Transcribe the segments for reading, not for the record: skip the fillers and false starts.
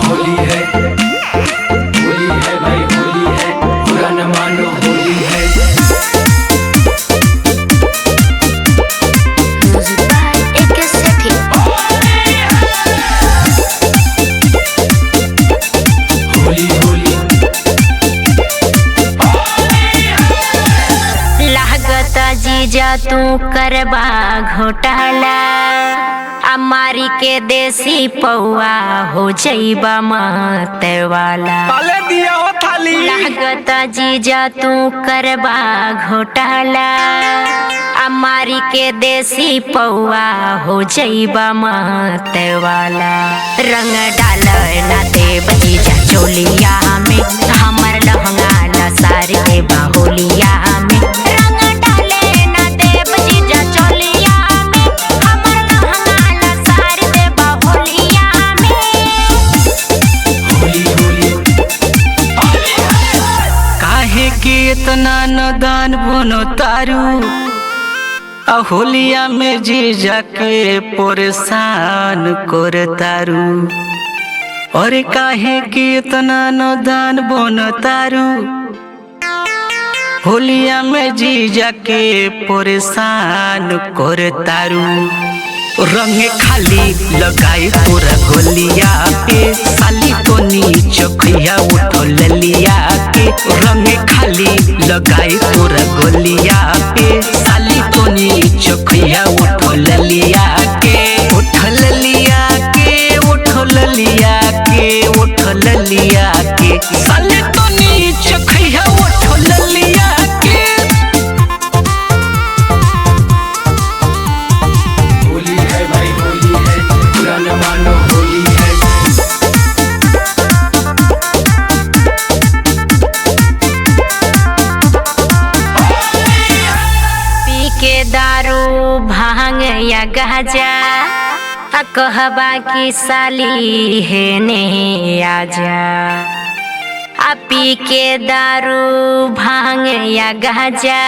होली है भाई होली है, बुरा न मानो होली है। होली होली लागत जीजा तू करबा घोटाला, अमारी के देसी पौआ हो जइबा मत वाला। लागत जीजा तू करबा घोटाला, अमारी के देसी पौआ हो जइबा मत वाला। रंग डाल ना देब जीजा चोलिया में, हमर लहंगा लसार देबा होलिया में। रंग डाले ना देब जीजा चोलिया में, हमर लहंगा लसार देबा होलिया में। होली होली काहे के इतना नदान बनो तारू, होलिया में जीजा के परेशान कर तारू। और काहे के इतना नदान बनो तारू, होलिया में जीजा के परेशान कर तारू। रंग खाली लगाई पूरा गोलिया पे, साली तो चखिया उठो ललिया के। रंग खाली लगाई पूरा गोलिया पे, साली तो चखिया उठो ललिया के। उठो ललिया के, उठो ललिया के, उठो ललिया के, साली तो चखिया उठो ललिया के। होली है भाई होली है, बुरा न मानो होली है। पी के दारू भांग या गाजा, कहबा की साली है ने आजा। पी के दारू भांग या गाजा,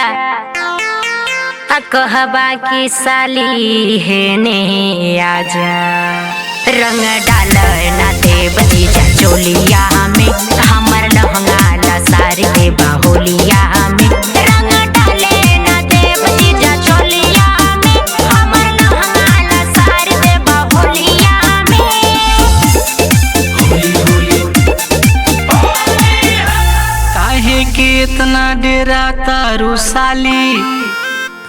कहबा की साली है ने आजा। रंग डाल ना देब जीजा चोलिया में, हमर लहंगा लसार देबा होलिया में। रंग डाले ना देब जीजा चोलिया में, हमर लहंगा लसार देबा होलिया में। होली होली काहे के इतना डेरा तारू साली,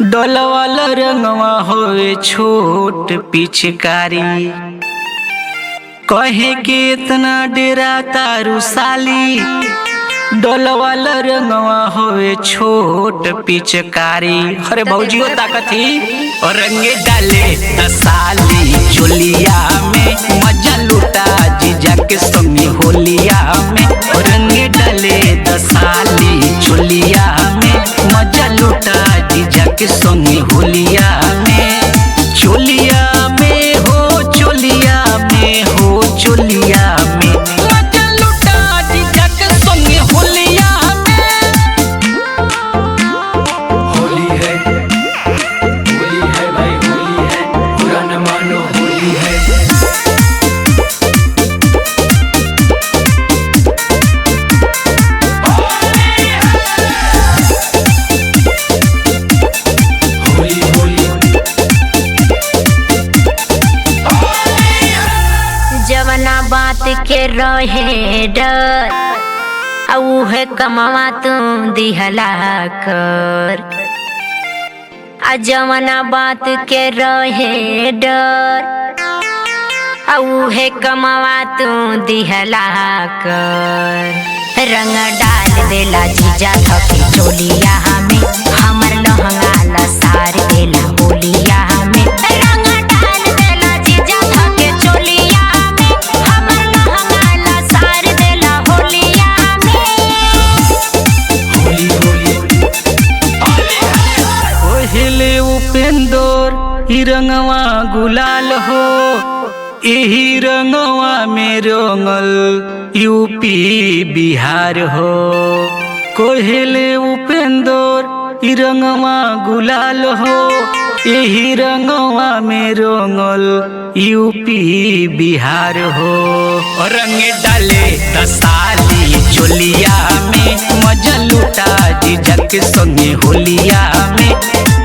डोलवाल रंगवा होए छोट पिचकारी। कहे के इतना डेरा तारू साली, डोलवाल रंगवा होए छोट पिचकारी। अरे भौजियो ताकत ही और रंगे डाले साली चोलिया में, मजा लूटा जीजा के संगी होलिया में। और रंगे डाले साली चोलिया में, मजा लूटा जीजा के संगी होलिया में। चोलिया में हो, चोलिया में हो, चोलिया में मजा लूटा जीजा के संगी होलिया में। होली है भाई होली है, बुरा न मानो होली है। होली होली जवना बात के रहे डर, उहे कमवा तू दिहला कर। जवना बात के रहे डर, उहे कमवा तू दिहला कर। रंग डाल देला जीजा थकी चोलिया में, हमर लहंगा लसार देला होलिया में। रंग डाल देला जीजा थके चोलिया में, हमर लहंगा लसार देला होलिया में। होली होली ओहिले उपेंदर ही रंगवा गुलाल हो, यही रंगवा में रंगल यूपी बिहार हो। कोहिले उपेंदर ही रंगवा गुलाल हो, यही रंगवा में रंगल यूपी बिहार हो। रंग डाले दसाली चोलिया में मजा लूटा जीजा के संगे होलिया में।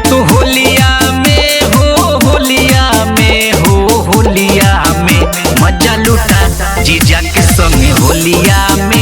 तो होलिया में हो होलिया में हो होलिया में मजा लूटा जीजा के संगे होलिया में।